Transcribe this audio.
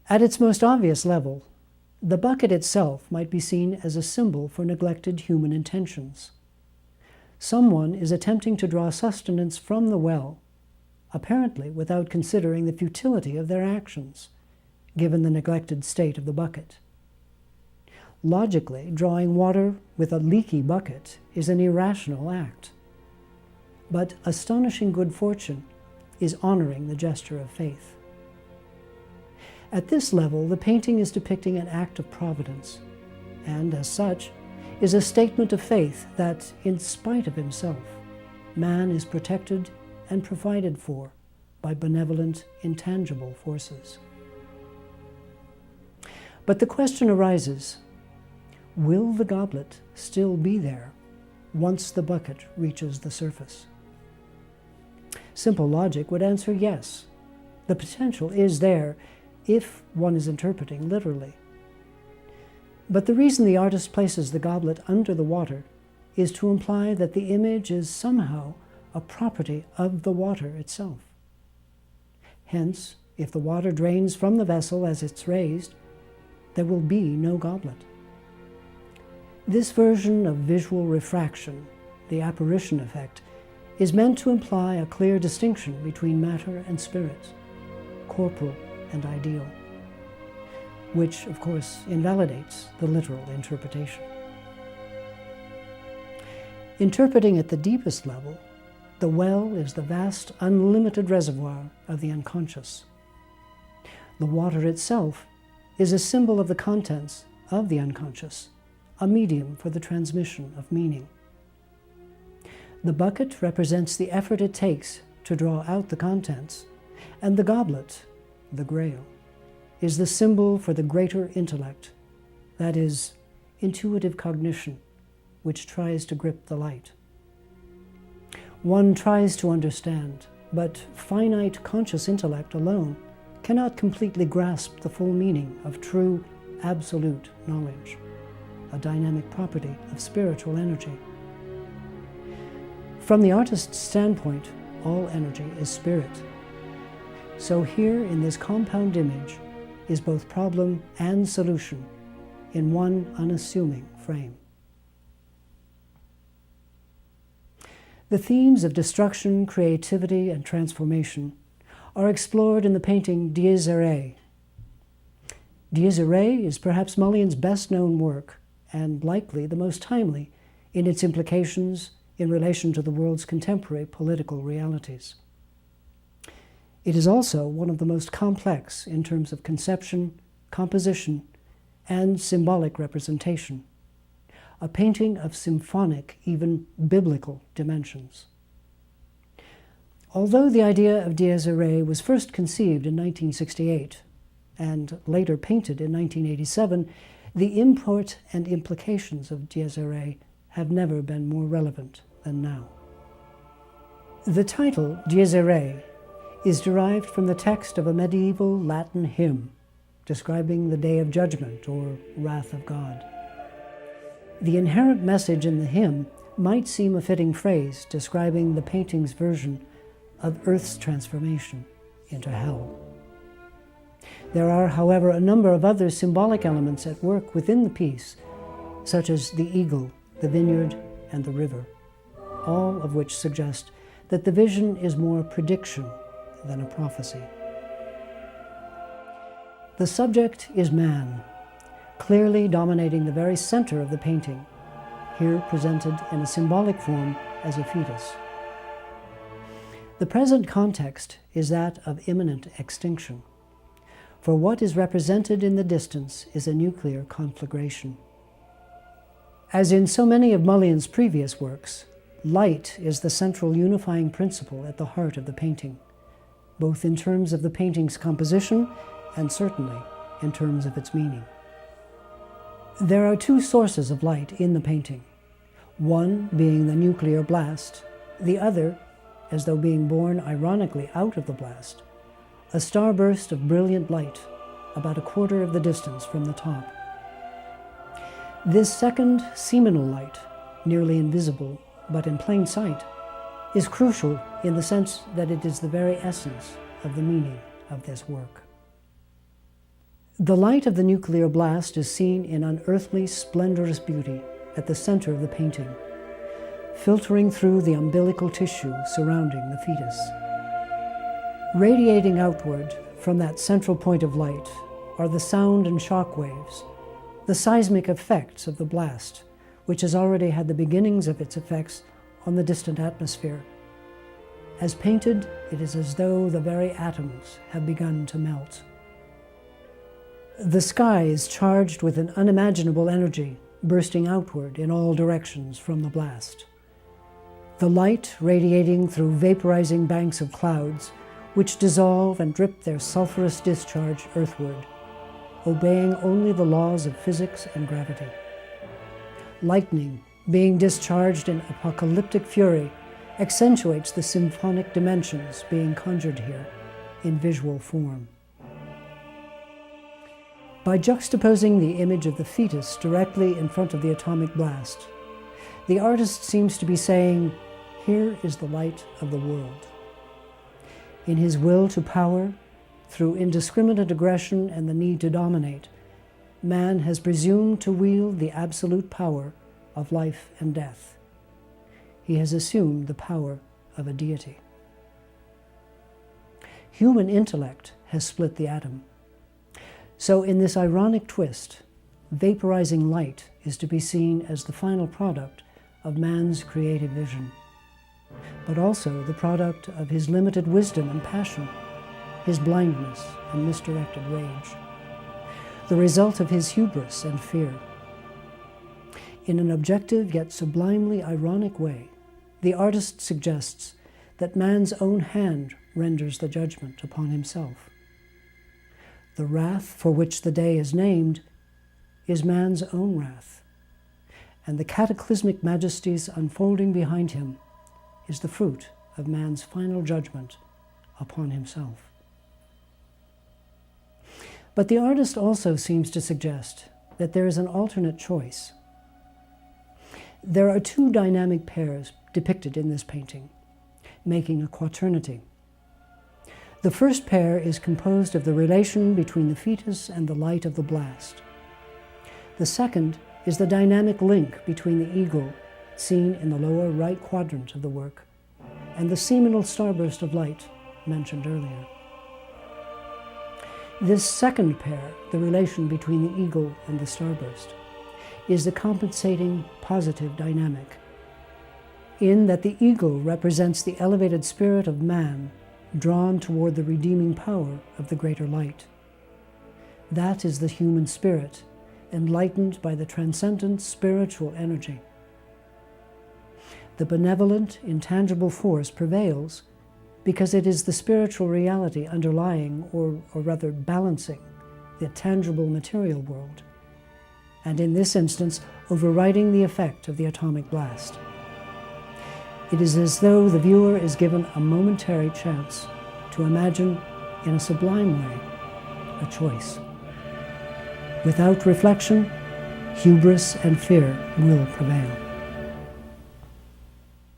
At its most obvious level, the bucket itself might be seen as a symbol for neglected human intentions. Someone is attempting to draw sustenance from the well, apparently without considering the futility of their actions, given the neglected state of the bucket. Logically, drawing water with a leaky bucket is an irrational act. But astonishing good fortune is honoring the gesture of faith. At this level, the painting is depicting an act of providence, and as such, is a statement of faith that, in spite of himself, man is protected and provided for by benevolent, intangible forces. But the question arises, will the goblet still be there once the bucket reaches the surface? Simple logic would answer yes. The potential is there if one is interpreting literally. But the reason the artist places the goblet under the water is to imply that the image is somehow a property of the water itself. Hence, if the water drains from the vessel as it's raised, there will be no goblet. This version of visual refraction, the apparition effect, is meant to imply a clear distinction between matter and spirit, corporal and ideal, which, of course, invalidates the literal interpretation. Interpreting at the deepest level, the well is the vast, unlimited reservoir of the unconscious. The water itself is a symbol of the contents of the unconscious, a medium for the transmission of meaning. The bucket represents the effort it takes to draw out the contents, and the goblet, the grail, is the symbol for the greater intellect, that is, intuitive cognition, which tries to grip the light. One tries to understand, but finite conscious intellect alone cannot completely grasp the full meaning of true, absolute knowledge, a dynamic property of spiritual energy. From the artist's standpoint, all energy is spirit. So here in this compound image is both problem and solution in one unassuming frame. The themes of destruction, creativity, and transformation are explored in the painting Dies Irae. Dies Irae is perhaps Mulligan's best-known work, and likely the most timely in its implications in relation to the world's contemporary political realities. It is also one of the most complex in terms of conception, composition, and symbolic representation, a painting of symphonic, even biblical dimensions. Although the idea of Dies Irae was first conceived in 1968 and later painted in 1987, the import and implications of Dies Irae have never been more relevant than now. The title, Dies Irae, is derived from the text of a medieval Latin hymn describing the Day of Judgment or Wrath of God. The inherent message in the hymn might seem a fitting phrase describing the painting's version of Earth's transformation into hell. There are, however, a number of other symbolic elements at work within the piece, such as the eagle, the vineyard, and the river, all of which suggest that the vision is more prediction than a prophecy. The subject is man, clearly dominating the very center of the painting, here presented in a symbolic form as a fetus. The present context is that of imminent extinction, for what is represented in the distance is a nuclear conflagration. As in so many of Mulligan's previous works, light is the central unifying principle at the heart of the painting, both in terms of the painting's composition and certainly in terms of its meaning. There are two sources of light in the painting, one being the nuclear blast, the other, as though being born ironically out of the blast, a starburst of brilliant light about a quarter of the distance from the top. This second seminal light, nearly invisible but in plain sight, is crucial in the sense that it is the very essence of the meaning of this work. The light of the nuclear blast is seen in unearthly, splendorous beauty at the center of the painting, filtering through the umbilical tissue surrounding the fetus. Radiating outward from that central point of light are the sound and shock waves, the seismic effects of the blast, which has already had the beginnings of its effects on the distant atmosphere. As painted, it is as though the very atoms have begun to melt. The sky is charged with an unimaginable energy, bursting outward in all directions from the blast. The light radiating through vaporizing banks of clouds, which dissolve and drip their sulfurous discharge earthward, obeying only the laws of physics and gravity. Lightning, being discharged in apocalyptic fury, accentuates the symphonic dimensions being conjured here in visual form. By juxtaposing the image of the fetus directly in front of the atomic blast, the artist seems to be saying, "Here is the light of the world." In his will to power, through indiscriminate aggression and the need to dominate, man has presumed to wield the absolute power of life and death. He has assumed the power of a deity. Human intellect has split the atom. So in this ironic twist, vaporizing light is to be seen as the final product of man's creative vision, but also the product of his limited wisdom and passion, his blindness and misdirected rage, the result of his hubris and fear. In an objective yet sublimely ironic way, the artist suggests that man's own hand renders the judgment upon himself. The wrath for which the day is named is man's own wrath, and the cataclysmic majesties unfolding behind him is the fruit of man's final judgment upon himself. But the artist also seems to suggest that there is an alternate choice. There are two dynamic pairs depicted in this painting, making a quaternity. The first pair is composed of the relation between the fetus and the light of the blast. The second is the dynamic link between the eagle, seen in the lower right quadrant of the work, and the seminal starburst of light mentioned earlier. This second pair, the relation between the eagle and the starburst, is the compensating positive dynamic, in that the eagle represents the elevated spirit of man drawn toward the redeeming power of the greater light. That is the human spirit, enlightened by the transcendent spiritual energy. The benevolent, intangible force prevails because it is the spiritual reality underlying, or rather balancing, the tangible material world, and in this instance, overriding the effect of the atomic blast. It is as though the viewer is given a momentary chance to imagine, in a sublime way, a choice. Without reflection, hubris and fear will prevail.